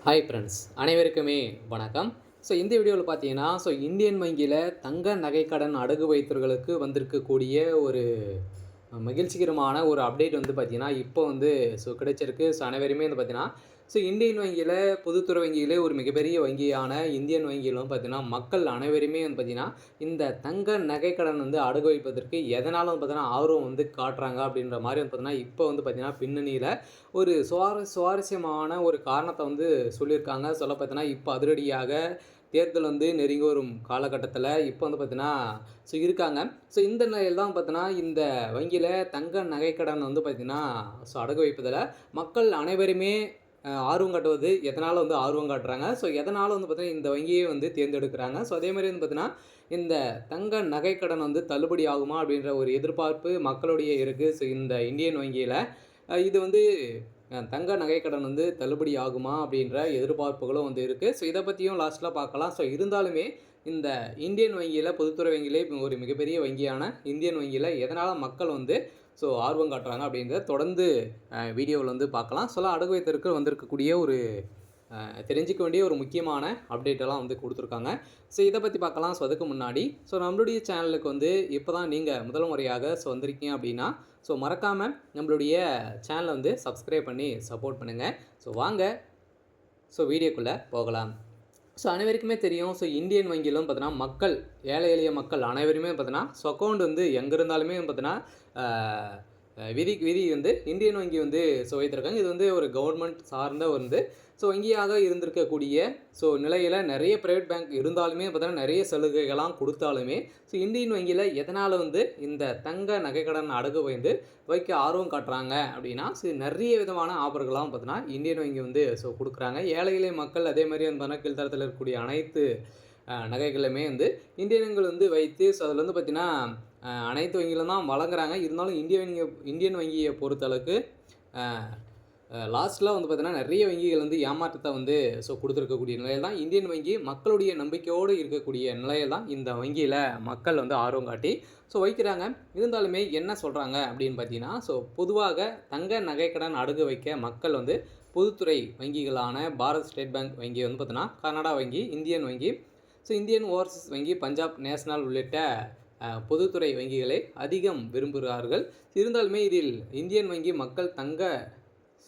Hi friends, அனைவருக்குமே வணக்கம். இந்த வீடியோவில் பார்த்தீங்கன்னா, இந்தியன் வங்கியில தங்க நகைக்கடன் அடகு வைத்தவர்களுக்கு வந்திருக்கக்கூடிய ஒரு மகிழ்ச்சிகரமான ஒரு அப்டேட் வந்து பார்த்தீங்கன்னா, இப்போ வந்து கிடைச்சிருக்கு. அனைவருமே வந்து பார்த்தீங்கன்னா, இந்தியன் வங்கியில பொதுத்துறை வங்கியிலே ஒரு மிகப்பெரிய வங்கியான இந்தியன் வங்கியில வந்து பார்த்தீங்கன்னா, மக்கள் அனைவருமே வந்து பார்த்தீங்கன்னா, இந்த தங்க நகைக்கடன் வந்து அடகு வைப்பதற்கு எதனால வந்து பார்த்தீங்கன்னா, ஆர்வம் வந்து காட்டுறாங்க அப்படின்ற மாரி வந்து பார்த்தீங்கன்னா, இப்போ வந்து பார்த்தீங்கன்னா, பின்னணியில ஒரு சுவாரஸ்யமான ஒரு காரணத்த வந்து சொல்லியிருக்காங்க. சொல்ல பார்த்தீங்கன்னா, இப்போ அதிரடியாக தேர்தல் வந்து நெருங்கி வரும் காலகட்டத்தில இப்போ வந்து பார்த்தீங்கன்னா, இருக்காங்க. இந்த நிலையில தான் பார்த்தீங்கன்னா, இந்த வங்கியில தங்க நகைக்கடன் வந்து பார்த்தீங்கன்னா, அடகு வைப்பதில மக்கள் அனைவருமே ஆர்வம் காட்டுவது எதனால வந்து ஆர்வம் காட்டுறாங்க. எதனால வந்து பார்த்தீங்கன்னா, இந்த வங்கியை வந்து தேர்ந்தெடுக்கிறாங்க. அதே மாரி வந்து பார்த்தீங்கன்னா, இந்த தங்க நகைக்கடன் வந்து தள்ளுபடி ஆகுமா? அப்படின்ற ஒரு எதிர்பார்ப்பு மக்களுடைய இருக்கு. இந்த இந்தியன் வங்கியில. இது வந்து தங்க நகைக்கடன் வந்து தள்ளுபடி ஆகுமா? அப்படின்ற எதிர்பார்ப்புகளும் வந்து இருக்கு. இத பத்தியும் லாஸ்ட்ல பார்க்கலாம். இருந்தாலுமே இந்த இந்தியன் வங்கியில பொதுத்துறை வங்கியிலே ஒரு மிகப்பெரிய வங்கியான இந்தியன் வங்கியில எதனால மக்கள் வந்து ஆர்வம் காட்டுறாங்க அப்படின்றத தொடர்ந்து வீடியோவில் வந்து பார்க்கலாம். அடகு வைத்ததற்கு வந்திருக்கக்கூடிய ஒரு தெரிஞ்சுக்க வேண்டிய ஒரு முக்கியமான அப்டேட்டெல்லாம் வந்து கொடுத்துருக்காங்க. இதை பற்றி பார்க்கலாம். அதுக்கு முன்னாடி நம்மளுடைய சேனலுக்கு வந்து இப்போ தான் நீங்கள் முதல் முறையாக வந்திருக்கீங்க அப்படின்னா மறக்காமல் நம்மளுடைய சேனலை வந்து சப்ஸ்கிரைப் பண்ணி சப்போர்ட் பண்ணுங்கள். வாங்க வீடியோக்குள்ளே போகலாம். அனைவருக்குமே தெரியும். இந்தியன் வங்கியிலும் பார்த்தீங்கன்னா, மக்கள் ஏழை எளிய மக்கள் அனைவருமே பார்த்தீங்கன்னா, அக்கௌண்ட் வந்து எங்கே இருந்தாலுமே பார்த்தீங்கன்னா, விதி வந்து இந்தியன் வங்கி வந்து வைத்திருக்காங்க. இது வந்து ஒரு கவர்மெண்ட் சார்ந்த வந்து வங்கியாக இருந்திருக்கக்கூடிய நிலையில் நிறைய ப்ரைவேட் பேங்க் இருந்தாலுமே பார்த்தீங்கன்னா, நிறைய சலுகைகள்லாம் கொடுத்தாலுமே இந்தியன் வங்கியில் எதனால் வந்து இந்த தங்க நகைக்கடன் அடகு வந்து வைக்க ஆர்வம் காட்டுறாங்க அப்படின்னா, நிறைய விதமான ஆஃபர்கள்லாம் பார்த்தீங்கன்னா, இந்தியன் வங்கி வந்து கொடுக்குறாங்க. ஏழை எளிய மக்கள் அதே மாதிரி வந்து கீழ்த்தரத்தில் இருக்கக்கூடிய அனைத்து நகைகளுமே வந்து இந்தியன்கள் வந்து வைத்து அதில் வந்து பார்த்திங்கன்னா, அனைத்து வங்கிகளும் தான் வழங்குறாங்க. இருந்தாலும் இந்தியன் வங்கியை பொறுத்தளவுக்கு லாஸ்ட்டில் வந்து பார்த்தீங்கன்னா, நிறைய வங்கிகள் வந்து ஏமாற்றத்தை வந்து கொடுத்துருக்கக்கூடிய நிலையில் தான் இந்தியன் வங்கி மக்களுடைய நம்பிக்கையோடு இருக்கக்கூடிய நிலையில் தான் இந்த வங்கியில் மக்கள் வந்து ஆர்வம் காட்டி வைக்கிறாங்க. இருந்தாலுமே என்ன சொல்கிறாங்க அப்படின்னு பார்த்தீங்கன்னா, பொதுவாக தங்க நகைக்கடன் அடகு வைக்க மக்கள் வந்து பொதுத்துறை வங்கிகளான பாரத் ஸ்டேட் பேங்க் வங்கி வந்து பார்த்தீங்கன்னா, கனடா வங்கி, இந்தியன் வங்கி, இந்தியன் ஓவர்சீஸ் வங்கி, பஞ்சாப் நேஷனல் உள்ளிட்ட பொதுத்துறை வங்கிகளை அதிகம் விரும்புகிறார்கள். இருந்தாலுமே இதில் இந்தியன் வங்கி மக்கள் தங்க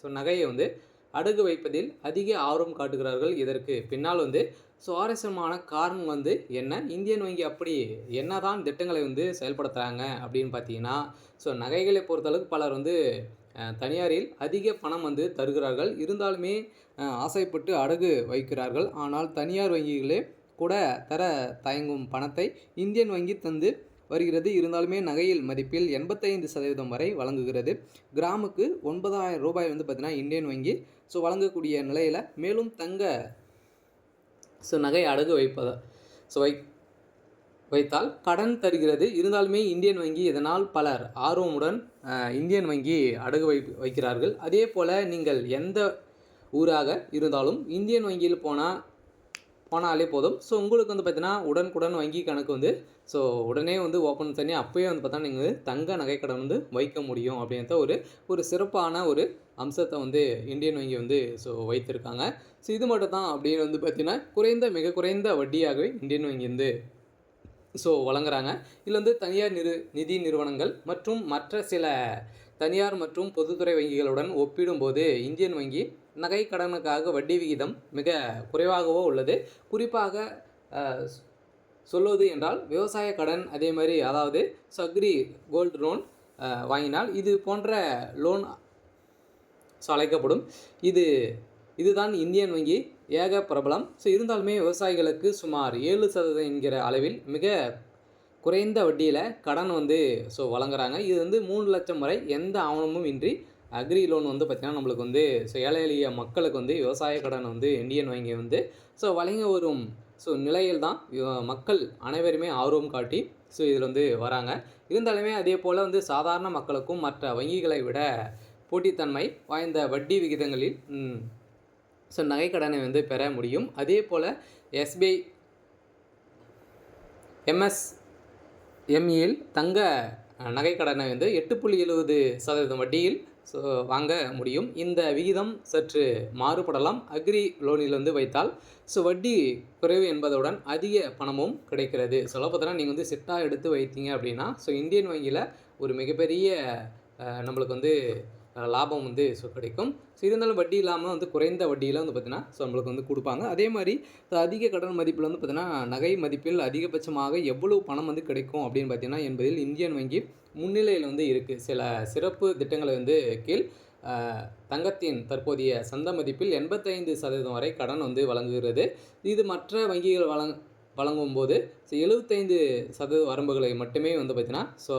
நகையை வந்து அடகு வைப்பதில் அதிக ஆர்வம் காட்டுகிறார்கள். இதற்கு பின்னால் வந்து சுவாரஸ்யமான காரணம் வந்து என்ன? இந்தியன் வங்கி அப்படி என்னதான் திட்டங்களை வந்து செயல்படுத்துகிறாங்க அப்படின்னு பார்த்தீங்கன்னா, நகைகளை பொறுத்தளவுக்கு பலர் வந்து தனியாரில் அதிக பணம் வந்து தருகிறார்கள். இருந்தாலுமே ஆசைப்பட்டு அடகு வைக்கிறார்கள். ஆனால் தனியார் வங்கிகளே கூட தர தயங்கும் பணத்தை இந்தியன் வங்கி தந்து வருகிறது. இருந்தாலுமே நகையில் மதிப்பில் 85% வரை வழங்குகிறது. கிராமுக்கு 9,000 ரூபாய் வந்து பார்த்தீங்கன்னா இந்தியன் வங்கி வழங்கக்கூடிய நிலையில் மேலும் தங்க நகை அடகு வைத்தால் கடன் தருகிறது. இருந்தாலுமே இந்தியன் வங்கி இதனால் பலர் ஆர்வமுடன் இந்தியன் வங்கி அடகு வைக்கிறார்கள். அதே போல் நீங்கள் எந்த ஊராக இருந்தாலும் இந்தியன் வங்கியில் போனாலே போதும். உங்களுக்கு வந்து பார்த்தீங்கன்னா, உடனுக்குடன் வங்கி கணக்கு வந்து உடனே வந்து ஓப்பன் பண்ணி அப்போயே வந்து பார்த்தா நீங்கள் தங்க நகைக்கடன் வந்து வைக்க முடியும் அப்படின்ற ஒரு சிறப்பான ஒரு அம்சத்தை வந்து இந்தியன் வங்கி வந்து வைத்திருக்காங்க. இது மட்டும் தான் அப்படின்னு வந்து பார்த்தீங்கன்னா, மிக குறைந்த வட்டியாகவே இந்தியன் வங்கி வந்து வழங்குறாங்க. இதில் வந்து தனியார் நிதி நிறுவனங்கள் மற்றும் மற்ற சில தனியார் மற்றும் பொதுத்துறை வங்கிகளுடன் ஒப்பிடும்போது இந்தியன் வங்கி நகை கடனுக்காக வட்டி விகிதம் மிக குறைவாகவோ உள்ளது. குறிப்பாக சொல்வது என்றால் விவசாய கடன், அதே மாதிரி அதாவது அக்ரி கோல்டு லோன் வாங்கினால் இது போன்ற லோன் அழைக்கப்படும். இதுதான் இந்தியன் வங்கி ஏக பிரபலம். இருந்தாலுமே விவசாயிகளுக்கு சுமார் 7% என்கிற அளவில் மிக குறைந்த வட்டியில் கடன் வந்து வழங்குறாங்க. இது வந்து 3 லட்சம் வரை எந்த ஆவணமும் இன்றி அக்ரி லோன் வந்து பார்த்திங்கன்னா, நம்மளுக்கு வந்து ஏழை எளிய மக்களுக்கு வந்து விவசாய கடன் வந்து இந்தியன் வங்கி வந்து வழங்கி வரும் நிலையில் தான் மக்கள் அனைவருமே ஆர்வம் காட்டி இதில் வந்து வராங்க. இருந்தாலுமே அதே போல் வந்து சாதாரண மக்களுக்கும் மற்ற வங்கிகளை விட போட்டித்தன்மை வாய்ந்த வட்டி விகிதங்களில் நகைக்கடனை வந்து பெற முடியும். அதே போல் எஸ்பிஐ எம்எஸ்எம்இயில் தங்க நகைக்கடனை வந்து 8.70% வட்டியில் ஸோ வாங்க முடியும். இந்த விகிதம் சற்று மாறுபடலாம். அக்ரி லோனில் வந்து வைத்தால் ஸோ வட்டி குறைவு என்பதுடன் அதிக பணமும் கிடைக்கிறது. சொல்லப்போனா நீங்கள் வந்து சிட்டா எடுத்து வைத்தீங்க அப்படின்னா ஸோ இந்தியன் வங்கியில் ஒரு மிகப்பெரிய நம்மளுக்கு வந்து லாபம் வந்து ஸோ கிடைக்கும். ஸோ இருந்தாலும் வட்டி இல்லாமல் வந்து குறைந்த வட்டியில் வந்து பார்த்திங்கன்னா ஸோ நம்மளுக்கு வந்து கொடுப்பாங்க. அதே மாதிரி அதிக கடன் மதிப்பில் வந்து பார்த்திங்கன்னா நகை மதிப்பில் அதிகபட்சமாக எவ்வளவு பணம் வந்து கிடைக்கும் அப்படின்னு பார்த்திங்கன்னா என்பதில் இந்தியன் வங்கி முன்னிலையில் வந்து இருக்குது. சில சிறப்பு திட்டங்களை வந்து கீழ் தங்கத்தின் தற்போதைய சந்தை மதிப்பில் 85% வரை கடன் வந்து வழங்குகிறது. இது மற்ற வங்கிகள் வழங்கும்போது ஸோ 75% வரம்புகளை மட்டுமே வந்து பார்த்திங்கன்னா ஸோ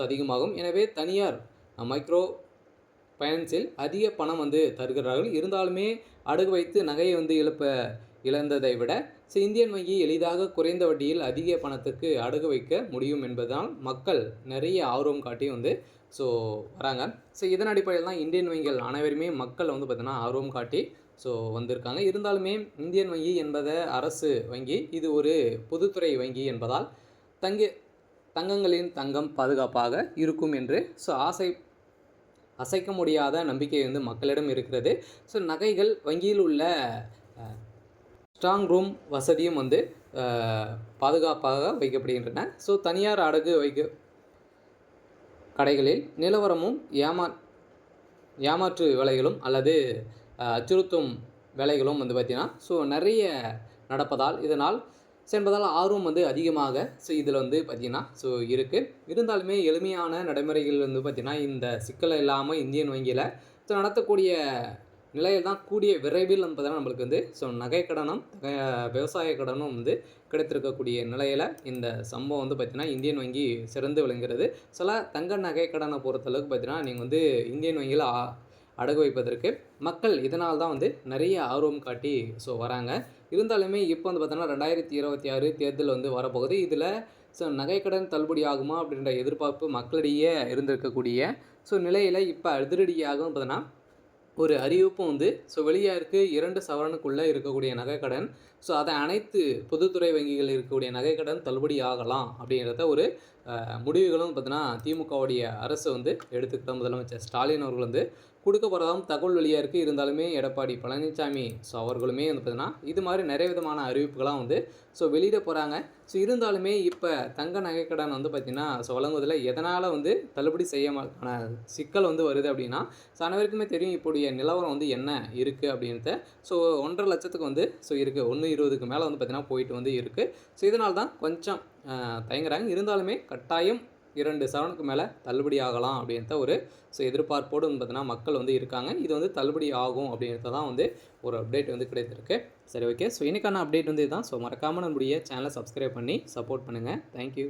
அதிகமாகும். எனவே தனியார் மைக்ரோ ஃபைனான்ஸில் அதிக பணம் வந்து தருகிறார்கள். இருந்தாலுமே அடகு வைத்து நகையை வந்து இழந்ததை விட ஸோ இந்தியன் வங்கி எளிதாக குறைந்த வட்டியில் அதிக பணத்துக்கு அடகு வைக்க முடியும் என்பதால் மக்கள் நிறைய ஆர்வம் காட்டி வந்து ஸோ வராங்க. ஸோ இதன் அடிப்படையில் தான் இந்தியன் வங்கிகள் அனைவருமே மக்கள் வந்து பார்த்திங்கன்னா ஆர்வம் காட்டி ஸோ வந்திருக்காங்க. இருந்தாலுமே இந்தியன் வங்கி என்பது அரசு வங்கி, இது ஒரு பொதுத்துறை வங்கி என்பதால் தங்கங்களின் தங்கம் பாதுகாப்பாக இருக்கும் என்று ஸோ அசைக்க முடியாத நம்பிக்கை வந்து மக்களிடம் இருக்கிறது. ஸோ நகைகள் வங்கியில் உள்ள ஸ்ட்ராங் ரூம் வசதியும் வந்து பாதுகாப்பாக வைக்கப்படுகின்றன. ஸோ தனியார் அடகு கடைகளில் நிலவரமும் ஏமாற்று வேலைகளும் அல்லது அச்சுறுத்தும் வேலைகளும் வந்து பார்த்திங்கன்னா ஸோ நிறைய நடப்பதால் என்பதால் ஆர்வம் வந்து அதிகமாக ஸோ இதில் வந்து பார்த்திங்கன்னா ஸோ இருக்குது. இருந்தாலுமே எளிமையான நடைமுறைகள் வந்து பார்த்திங்கன்னா இந்த சிக்கல் இல்லாமல் இந்தியன் வங்கியில் ஸோ நடத்தக்கூடிய நிலையில் தான் கூடிய விரைவில் வந்து பார்த்திங்கன்னா நம்மளுக்கு வந்து ஸோ நகை கடனும் விவசாய கடனும் வந்து கிடைத்திருக்கக்கூடிய நிலையில் இந்த சம்பவம் வந்து பார்த்திங்கன்னா இந்தியன் வங்கி சிறந்து விளங்குகிறது. சில தங்க நகை கடனை பொறுத்தளவுக்கு பார்த்திங்கன்னா நீங்கள் வந்து இந்தியன் வங்கியில் அடகு வைப்பதற்கு மக்கள் இதனால் தான் வந்து நிறைய ஆர்வம் காட்டி ஸோ வராங்க. இருந்தாலுமே இப்போ வந்து பார்த்தோன்னா 2026 தேர்தல் வந்து வரப்போகுது. இதில் ஸோ நகைக்கடன் தள்ளுபடி ஆகுமா அப்படின்ற எதிர்பார்ப்பு மக்களிடையே இருந்திருக்கக்கூடிய ஸோ நிலையில் இப்போ அதிரடியாக பார்த்தோன்னா ஒரு அறிவிப்பும் வந்து ஸோ வெளியாக இருக்குது. 2 சவரனுக்குள்ளே இருக்கக்கூடிய நகைக்கடன் ஸோ அதை அனைத்து பொதுத்துறை வங்கிகள் இருக்கக்கூடிய நகைக்கடன் தள்ளுபடி ஆகலாம் அப்படின்றத ஒரு முடிவுகளும் பார்த்தீங்கன்னா திமுகவுடைய அரசு வந்து எடுத்துக்கிட்ட முதலமைச்சர் ஸ்டாலின் அவர்கள் வந்து கொடுக்க போகிறதாகவும் தகவல் வெளியாக இருக்குது. இருந்தாலுமே எடப்பாடி பழனிசாமி ஸோ அவர்களுமே வந்து பார்த்தீங்கன்னா இது மாதிரி நிறைய விதமான அறிவிப்புகளாக வந்து ஸோ வெளியிட போகிறாங்க. ஸோ இருந்தாலுமே இப்போ தங்க நகைக்கடன் வந்து பார்த்திங்கன்னா ஸோ வழங்குவதில் எதனால் வந்து தள்ளுபடி செய்யமான சிக்கல் வந்து வருது அப்படின்னா ஸோ அனைவருக்குமே தெரியும் இப்போடைய நிலவரம் வந்து என்ன இருக்குது அப்படின்றத. ஸோ 1.5 லட்சத்துக்கு வந்து ஸோ இருக்குது, 1.20க்கு மேலே வந்து பார்த்திங்கன்னா போயிட்டு வந்து இருக்குது. ஸோ இதனால் தான் கொஞ்சம் தயங்குறாங்க. இருந்தாலுமே கட்டாயம் 2 சவரனுக்கு மேலே தள்ளுபடி ஆகலாம் அப்படின்ற ஒரு ஸோ எதிர்பார்ப்போடு வந்து பார்த்தீங்கன்னா மக்கள் வந்து இருக்காங்க. இது வந்து தள்ளுபடி ஆகும் அப்படின்றது தான் வந்து ஒரு அப்டேட் வந்து கிடைத்திருக்கு. சரி, ஓகே. ஸோ இன்றைக்கான அப்டேட் வந்து இதுதான். ஸோ மறக்காமல் நம்முடைய சேனலை சப்ஸ்கிரைப் பண்ணி சப்போர்ட் பண்ணுங்கள். தேங்க்யூ.